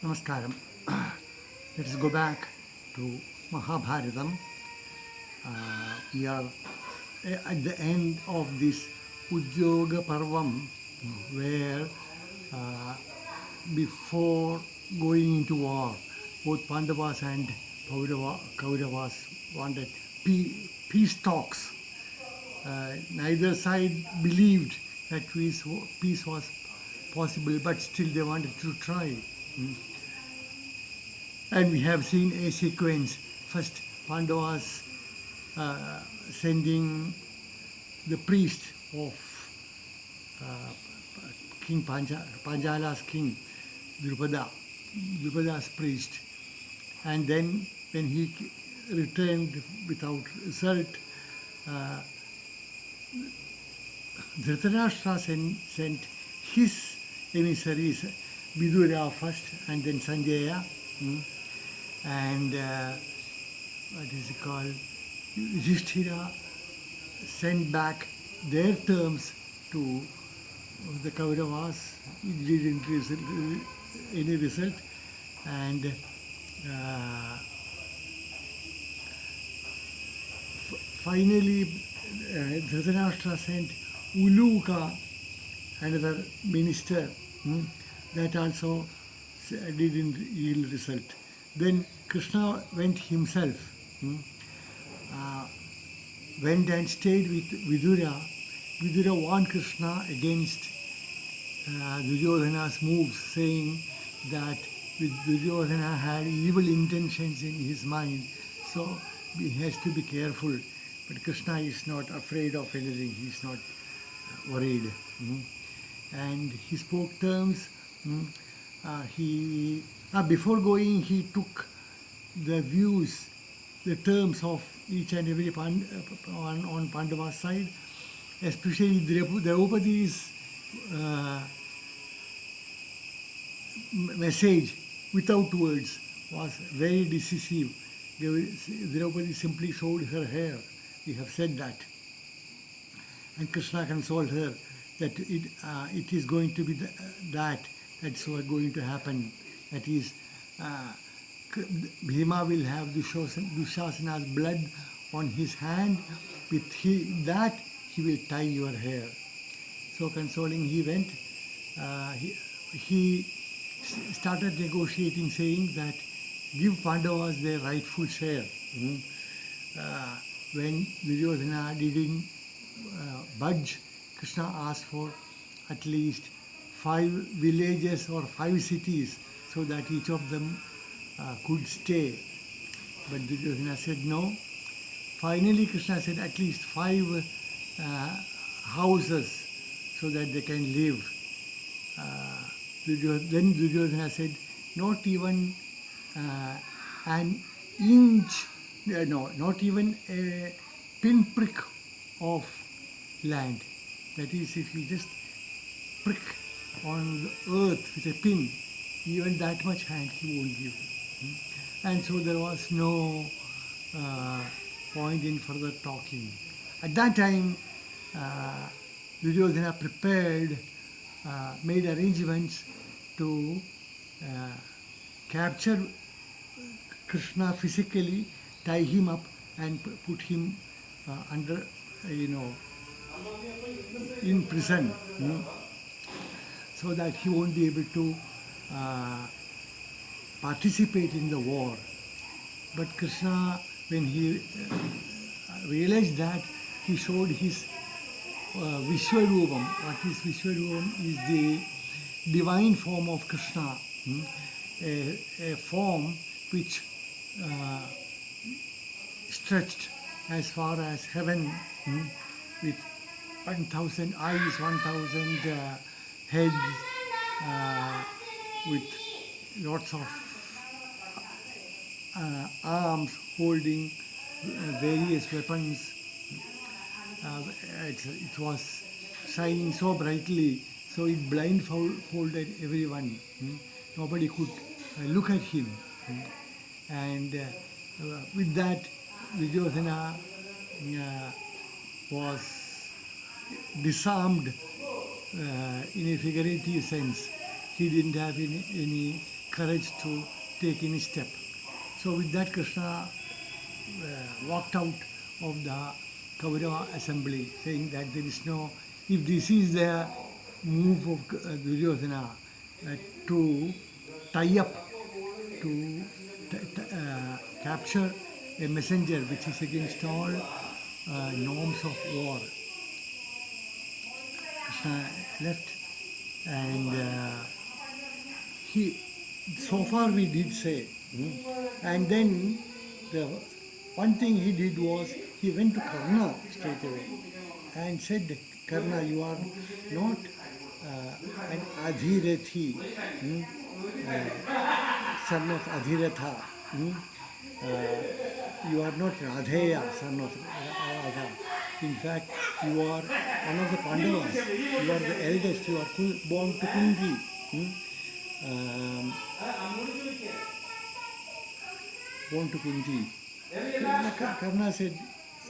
Namaskaram. Let us go back to Mahabharatam. We are at the end of this Udyogaparvam, where before going into war, both Pandavas and Kauravas wanted peace talks. Neither side believed that peace was possible, but still they wanted to try. And we have seen a sequence. First, Pandavas sending the priest of King Panjala's king, Drupada's priest. And then when he returned without result, Dhritarashtra sent his emissaries, Vidura first and then Sanjaya. And what is it called? Yudhishthira sent back their terms to the Kauravas. It didn't result, any result. And finally, Dhritarashtra sent Uluka, another minister. That also didn't yield result. Then Krishna went himself, went and stayed with Vidura. Vidura warned Krishna against Duryodhana's moves, saying that Duryodhana had evil intentions in his mind, so he has to be careful. But Krishna is not afraid of anything, he is not worried. And he spoke terms. Before going, he took the views, the terms of each and every on Pandava's side, especially Draupadi's message without words was very decisive. Draupadi simply showed her hair. We have said that. And Krishna consoled her that it is going to be that's what's going to happen. That is, Bhima will have Dushasana's blood on his hand. With that, he will tie your hair. So consoling, he went. He started negotiating, saying that give Pandavas their rightful share. When Duryodhana didn't budge, Krishna asked for at least 5 villages or 5 cities so that each of them could stay. But Duryodhana said no. Finally, Krishna said at least 5 houses so that they can live. Then Duryodhana said, not even an inch, not even a pinprick of land. That is, if you just prick on the earth with a pin, even that much hand he won't give. And so there was no point in further talking. At that time, Duryodhana prepared, made arrangements to capture Krishna physically, tie him up and put him under, in prison, so that he won't be able to participate in the war. But Krishna, when he realized that, he showed his Vishwarupam. What is Vishwarupam? Is the divine form of Krishna, a form which stretched as far as heaven, with 1,000 eyes, 1,000 heads, with lots of arms holding various weapons. It was shining so brightly, so it blindfolded everyone. Nobody could look at him. And with that, Duryodhana was disarmed in a figurative sense. He didn't have any courage to take any step. So with that, Krishna walked out of the Kaurava assembly, saying that there is no, if this is the move of Duryodhana to tie up, to capture a messenger which is against all norms of war, Krishna left, and he, so far we did say, and then the one thing he did was he went to Karna straight away and said, Karna, you are not an Adhirathi, son of Adhiratha. You are not Radheya, son of Radha. In fact, you are one of the Pandavas. You are the eldest. You are born to Kunti. Born to Kunti. Karna said,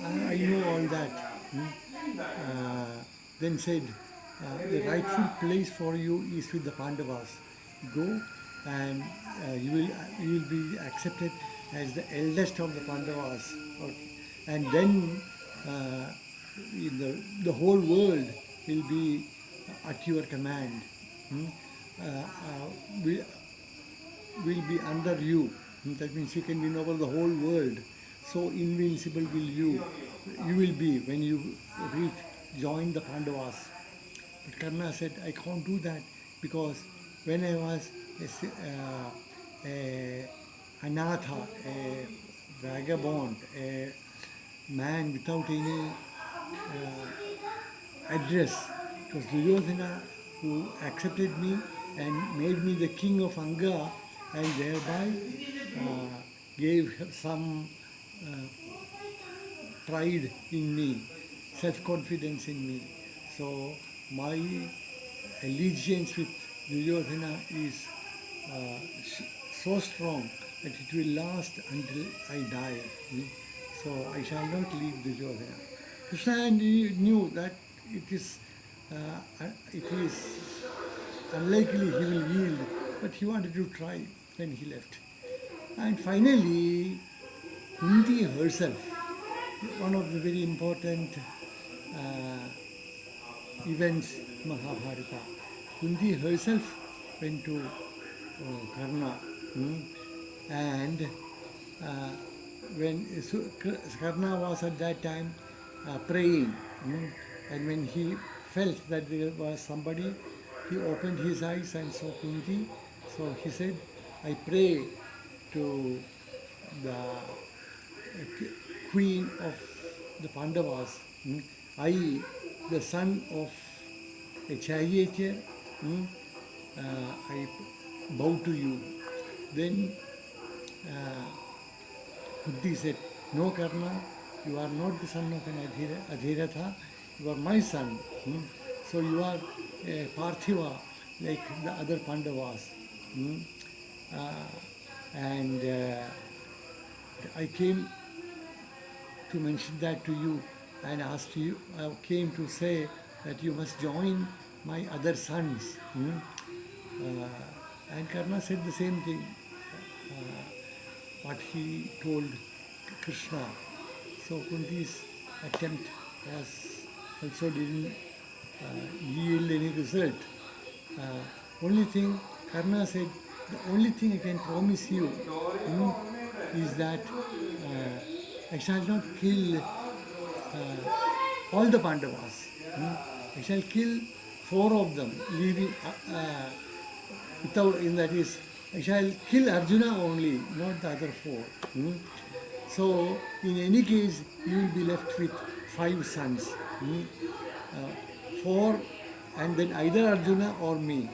I know all that. Then said, the rightful place for you is with the Pandavas. Go and you will be accepted as the eldest of the Pandavas. And then the whole world will be at your command. Will be under you. That means you can win over the whole world. So invincible will you will be when you join the Pandavas. But Karna said, I can't do that because when I was a anatha, a vagabond, a man without any address, it was Duryodhana who accepted me and made me the king of Anga, and thereby gave some pride in me, self-confidence in me. So my allegiance with Duryodhana is so strong that it will last until I die. So I shall not leave Duryodhana. Krishna knew that it is unlikely he will yield, but he wanted to try. Then he left. And finally, Kunti herself, one of the very important events in Mahabharata. Kunti herself went to Karna, and when Karna was at that time praying, and when he felt that there was somebody, he opened his eyes and saw Kunti. So he said, I pray to the queen of the Pandavas, I, the son of a charioteer, I bow to you. Then Kunti said, no Karna, you are not the son of an Adhiratha, you are my son. So you are a Parthiva like the other Pandavas. And I came to mention that to you and asked you, I came to say that you must join my other sons. And Karna said the same thing, what he told Krishna. So Kunti's attempt was also didn't yield any result. Only thing Karna said, the only thing I can promise you is that I shall not kill all the Pandavas. I shall kill 4 of them, leaving without, that is, I shall kill Arjuna only, not the other 4. So, in any case, you will be left with 5 sons. 4, and then either Arjuna or me.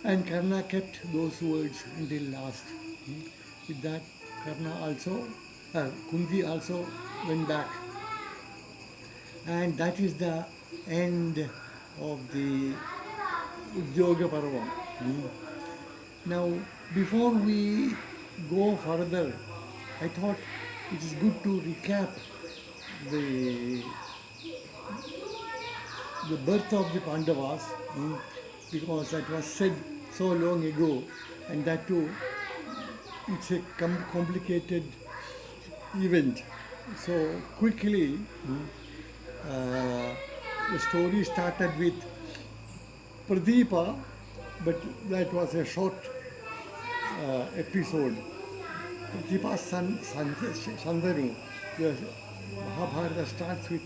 And Karna kept those words until last. With that, Kunti also went back. And that is the end of the Udyogaparvam. Now, before we go further, I thought it is good to recap the birth of the Pandavas, because that was said so long ago, and that too, it's a complicated event. So quickly, uh, the story started with Pradeepa, but that was a short episode. Pradeepa's son, Shandanu. The Mahabharata starts with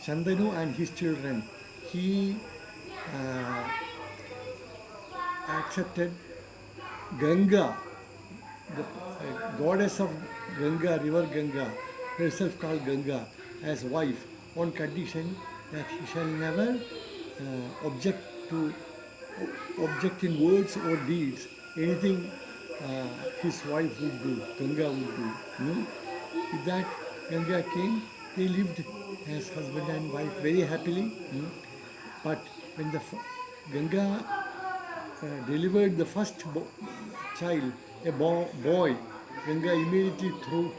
Shandanu and his children. He uh, accepted Ganga, the goddess of Ganga, river Ganga, herself called Ganga, as wife, on condition that he shall never object to object in words or deeds anything his wife would do, Ganga would do. With that, Ganga came. They lived as husband and wife very happily. But when the Ganga delivered the first child, a boy, Ganga immediately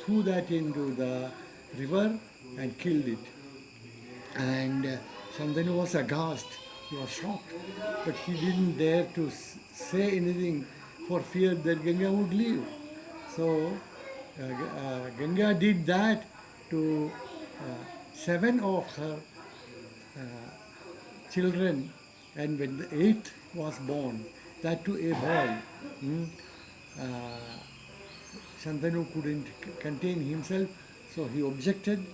threw that into the river and killed it. And Shandanu was aghast, he was shocked, but he didn't dare to say anything for fear that Ganga would leave. So Ganga did that to 7 of her children, and when the 8th was born, that to a boy, uh, Shantanu couldn't contain himself, so he objected,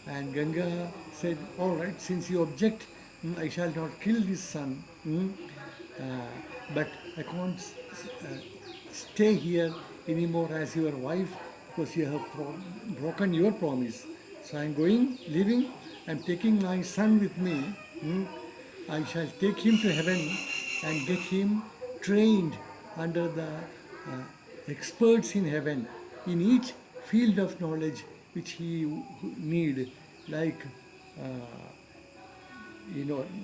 and Ganga said, all right, since you object, I shall not kill this son, but I can't stay here anymore as your wife because you have broken your promise. So I am going, leaving, I am taking my son with me. I shall take him to heaven and get him trained under the experts in heaven in each field of knowledge which he need, like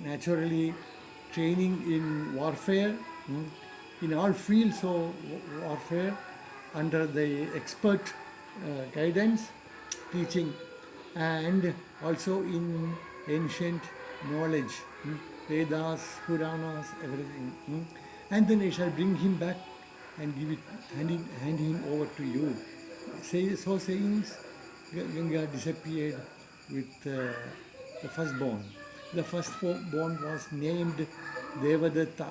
naturally training in warfare, in all fields of warfare under the expert guidance, teaching, and also in ancient knowledge, Vedas, Puranas, everything. And then I shall bring him back and hand him over to you. So saying, Ganga disappeared with the firstborn. The firstborn was named Devadatta.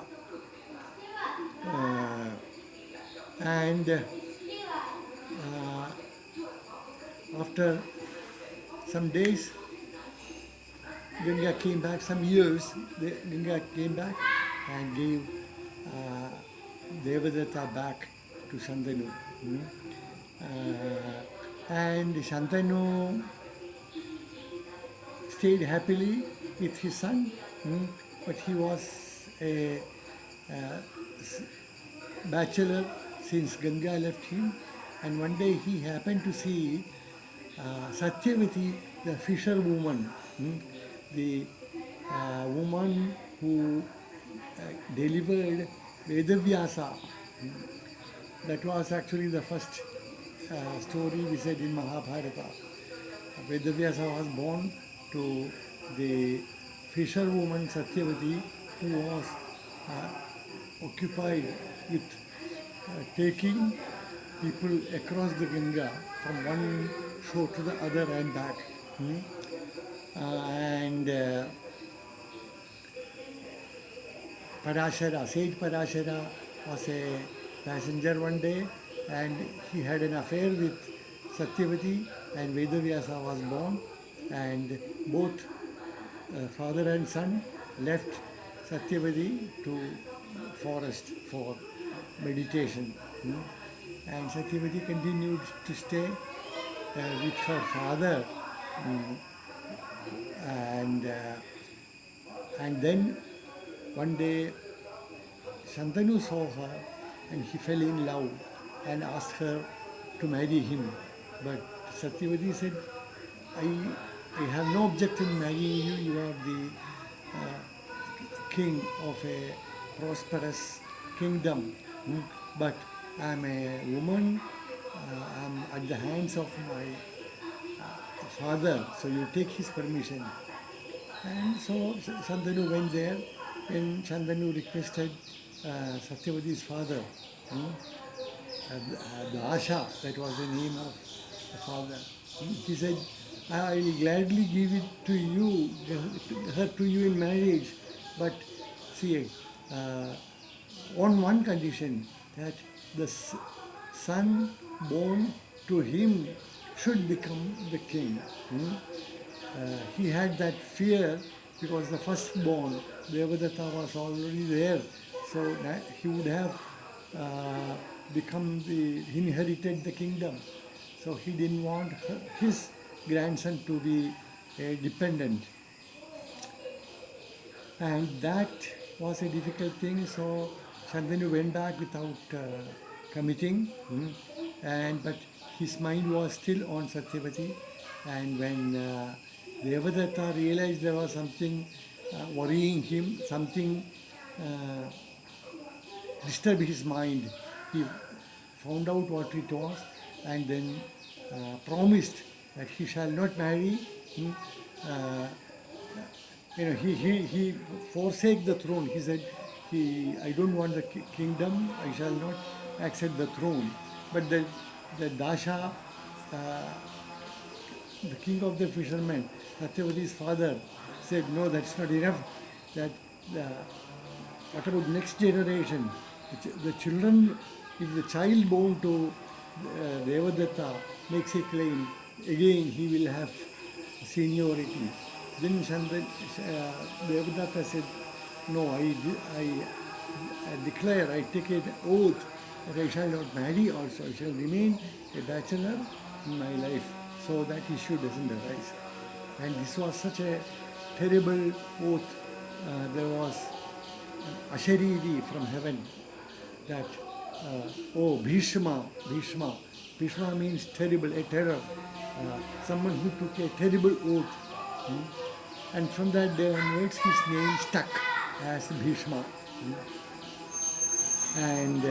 And after some days, Ganga came back, some years, Ganga came back and gave Devadatta back to Shantanu. And Shantanu stayed happily with his son, but he was a bachelor since Ganga left him. And one day he happened to see Satyavati, the fisherwoman, the woman who delivered Vedavyasa. That was actually the first story we said in Mahabharata. Vedavyasa was born to the fisherwoman Satyavati, who was occupied with taking people across the Ganga from one shore to the other and back. And Parashara, Sage Parashara was a passenger one day, and he had an affair with Satyavati, and Vedavyasa was born, and both father and son left Satyavati to forest for meditation. And Satyavati continued to stay with her father, and then one day Shantanu saw her and he fell in love and asked her to marry him. But Satyavati said, I have no objection in marrying you. You are the king of a prosperous kingdom. But I am a woman. I am at the hands of my father. So you take his permission. And so Shantanu went there, and Shantanu requested Satyavati's father, the Asha, that was the name of the father. He said, I will gladly give it to you, her to you in marriage, but see, uh, on one condition, that the son born to him should become the king. He had that fear because the firstborn, Devadatta, was already there. So that he would have inherited the kingdom. So he didn't want his grandson to be dependent. And that was a difficult thing. So Shantanu went back without committing. But his mind was still on Satyavati. And when Devadatta realized there was something worrying him, something disturbed his mind, he found out what it was and then promised that he shall not marry. Uh, he forsake the throne. He said, I don't want the kingdom. I shall not accept the throne. But the Dasha, the king of the fishermen, Satyavati's father, said, no, that's not enough. That what about next generation? The children, if the child born to Devadatta makes a claim, again he will have seniority. Then Devadatta said, no, I declare, I take an oath that I shall not marry also. I shall remain a bachelor in my life so that issue doesn't arise. And this was such a terrible oath. There was Ashariri from heaven that, Bhishma. Bhishma means terrible, a terror. Someone who took a terrible oath. And from that day onwards, his name stuck as Bhishma. And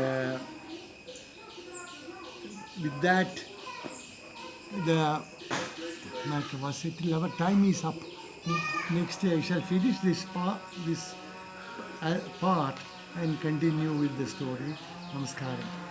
with that, the matter was settled. Our time is up. Next day I shall finish this part and continue with the story. Namaskaram.